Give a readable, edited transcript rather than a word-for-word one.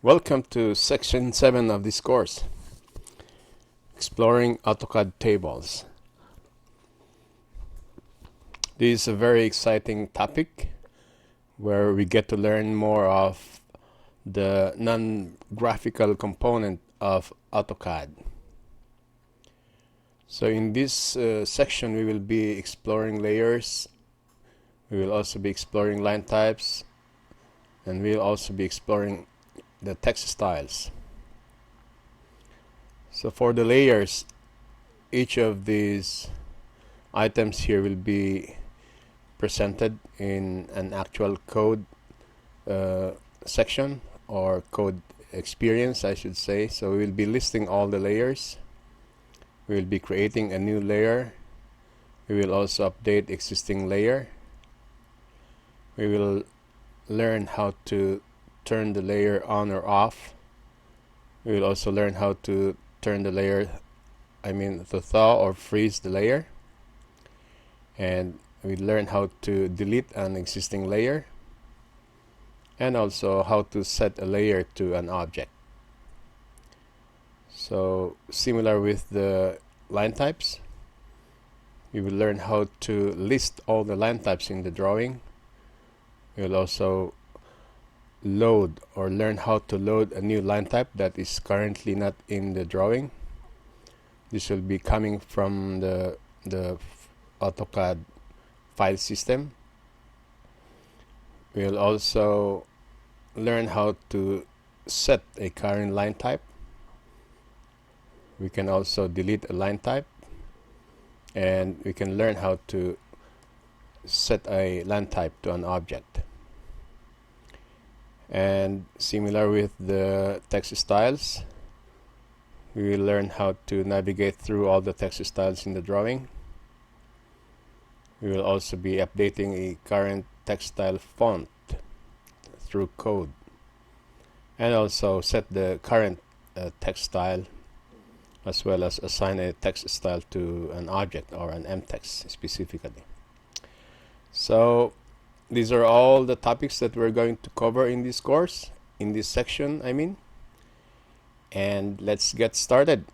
Welcome to section 7 of this course, exploring AutoCAD tables. This is a very exciting topic where we get to learn more of the non-graphical component of AutoCAD. So in this section we will be exploring layers, we will also be exploring line types, and we'll also be exploring the text styles. So for the layers, each of these items here will be presented in an actual code section, or code experience I should say. So we will be listing all the layers, we will be creating a new layer, we will also update existing layer, we will learn how to turn the layer on or off. We will also learn how to turn the layer, to thaw or freeze the layer. And we learn how to delete an existing layer, and also how to set a layer to an object. So similar with the line types, we will learn how to list all the line types in the drawing. We will also load or learn how to load a new line type that is currently not in the drawing. This will be coming from the AutoCAD file system. We will also learn how to set a current line type. We can also delete a line type, and we can learn how to set a line type to an object. And similar with the text styles, we will learn how to navigate through all the text styles in the drawing. We will also be updating a current text style font through code, and also set the current text style, as well as assign a text style to an object or an M-text specifically. So these are all the topics that we're going to cover in this course, in this section and let's get started.